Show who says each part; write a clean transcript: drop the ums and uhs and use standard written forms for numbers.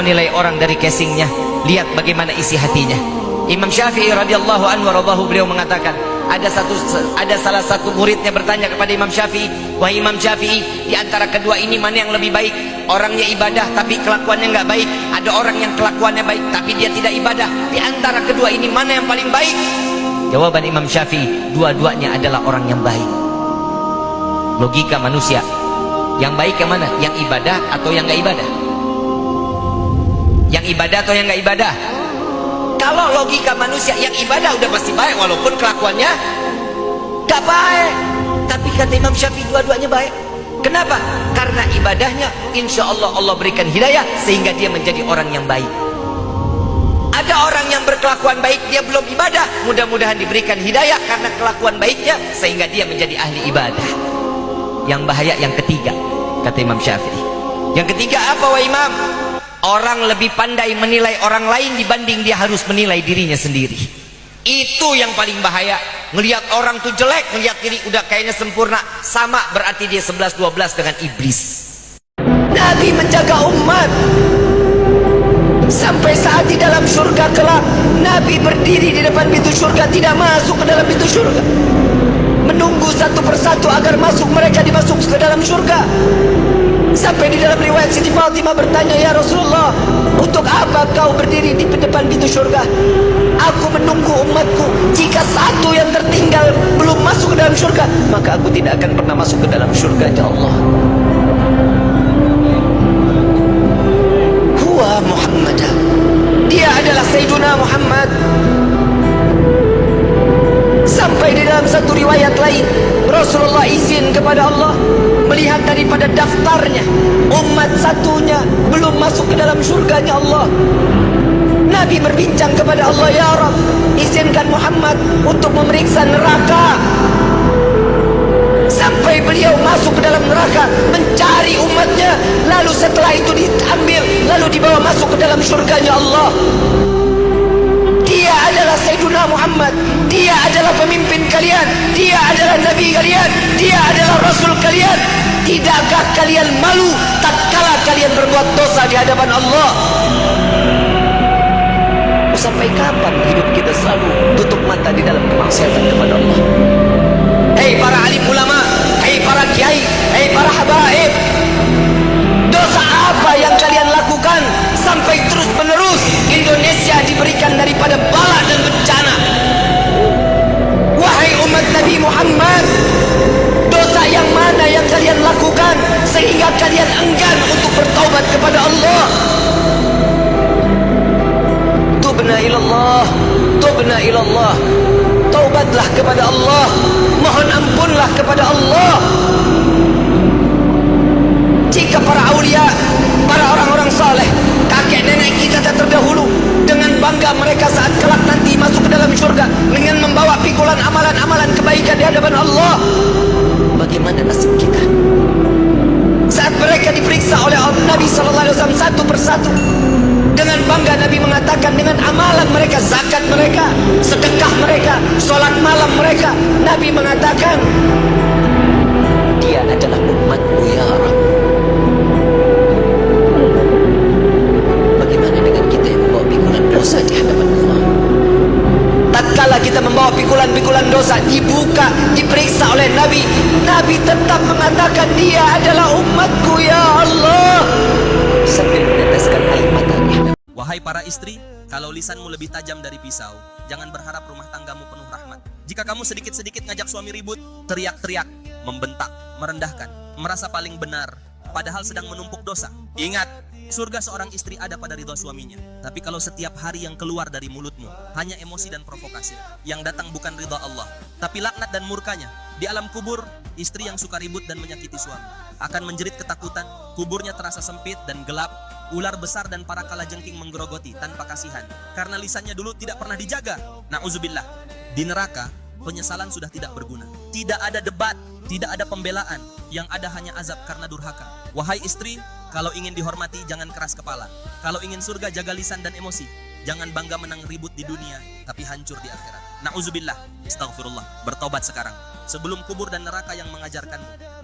Speaker 1: menilai orang dari casingnya, lihat bagaimana isi hatinya. Imam Syafi'i radhiyallahu anhu waradahu, beliau mengatakan, ada salah satu muridnya bertanya kepada Imam Syafi'i, wahai Imam Syafi'i, di antara kedua ini mana yang lebih baik? Orangnya ibadah tapi kelakuannya nggak baik, ada orang yang kelakuannya baik tapi dia tidak ibadah. Di antara kedua ini mana yang paling baik? Jawaban Imam Syafi'i, dua-duanya adalah orang yang baik. Logika manusia, yang baik yang mana? Yang ibadah atau yang nggak ibadah? Yang ibadah atau yang nggak ibadah? Kalau logika manusia, yang ibadah udah pasti baik walaupun kelakuannya nggak baik. Tapi kata Imam Syafi'i, dua-duanya baik. Kenapa? Karena ibadahnya insya Allah Allah berikan hidayah sehingga dia menjadi orang yang baik. Ada orang yang berkelakuan baik, dia belum ibadah, mudah-mudahan diberikan hidayah karena kelakuan baiknya sehingga dia menjadi ahli ibadah. Yang bahaya yang ketiga, kata Imam Syafi'i. Yang ketiga apa wahai Imam? Orang lebih pandai menilai orang lain dibanding dia harus menilai dirinya sendiri. Itu yang paling bahaya. Ngelihat orang tuh jelek, ngelihat diri udah kayaknya sempurna, sama berarti dia 11-12 dengan iblis. Nabi menjaga umat sampai saat di dalam surga kelak, Nabi berdiri di depan pintu surga, tidak masuk ke dalam pintu surga, menunggu satu persatu agar masuk, mereka dimasuk ke dalam surga. Sampai di dalam riwayat Siti Fatimah bertanya, ya Rasulullah, untuk apa kau berdiri di depan pintu surga? Aku menunggu umatku, jika satu yang tertinggal belum masuk ke dalam surga, maka aku tidak akan pernah masuk ke dalam surga, ya Allah. Huwa Muhammad, dia adalah Sayyiduna Muhammad. Sampai di dalam satu riwayat lain, Rasulullah izin kepada Allah melihat daripada daftarnya, umat satunya belum masuk ke dalam surganya Allah. Nabi berbincang kepada Allah, ya Rabb, izinkan Muhammad untuk memeriksa neraka. Sampai beliau masuk ke dalam neraka mencari umatnya, lalu setelah itu diambil, lalu dibawa masuk ke dalam surganya Allah. Dia adalah Sayyiduna Muhammad, dia adalah pemimpin kalian, dia adalah Nabi kalian, dia adalah Rasul kalian. Tidakkah kalian malu tatkala kalian berbuat dosa di hadapan Allah? Sampai kapan hidup kita selalu tutup mata di dalam kemaksiatan kepada Allah? Hei para alim ulama, hei para kiai, hei para habaib, dosa apa yang kalian lakukan sampai terus menerus Indonesia diberikan daripada bala dan bencana? Wahai umat Nabi Muhammad, dosa yang mana yang kalian lakukan sehingga kalian enggan untuk bertaubat kepada Allah? Tubna ilallah, tubna ilallah, taubatlah kepada Allah, mohon ampunlah kepada Allah. Jika para aulia, para orang-orang saleh, kakek nenek kita terdahulu, dengan bangga mereka saat kelak nanti masuk ke dalam surga dengan membawa pikulan amalan-amalan kebaikan di hadapan Allah, bagaimana nasib kita? Saat mereka diperiksa oleh Nabi SAW satu persatu, dengan bangga Nabi mengatakan dengan amalan mereka, zakat mereka, sedekah mereka, sholat malam mereka, Nabi mengatakan, dia adalah umatku ya Rabb. Bagaimana dengan kita yang membawa pikulan dosa di hadapan Allah? Tatkala kita membawa pikulan-pikulan dosa, dibuka, diperiksa oleh Nabi, Nabi tetap mengatakan dia adalah umatku ya Allah, sambil meneteskan air matanya.
Speaker 2: Wahai para istri, kalau lisanmu lebih tajam dari pisau, jangan berharap rumah tanggamu penuh rahmat. Jika kamu sedikit-sedikit ngajak suami ribut, teriak-teriak, membentak, merendahkan, merasa paling benar, padahal sedang menumpuk dosa, ingat, surga seorang istri ada pada ridha suaminya. Tapi kalau setiap hari yang keluar dari mulutmu hanya emosi dan provokasi, yang datang bukan ridha Allah, tapi laknat dan murkanya, di alam kubur, istri yang suka ribut dan menyakiti suami akan menjerit ketakutan, kuburnya terasa sempit dan gelap, ular besar dan para kalajengking menggerogoti tanpa kasihan, karena lisannya dulu tidak pernah dijaga. Na'udzubillah. Di neraka, penyesalan sudah tidak berguna. Tidak ada debat, tidak ada pembelaan, yang ada hanya azab karena durhaka. Wahai istri, kalau ingin dihormati jangan keras kepala. Kalau ingin surga jaga lisan dan emosi. Jangan bangga menang ribut di dunia, tapi hancur di akhirat. Na'udzubillah. Astaghfirullah. Bertobat sekarang, sebelum kubur dan neraka yang mengajarkanmu.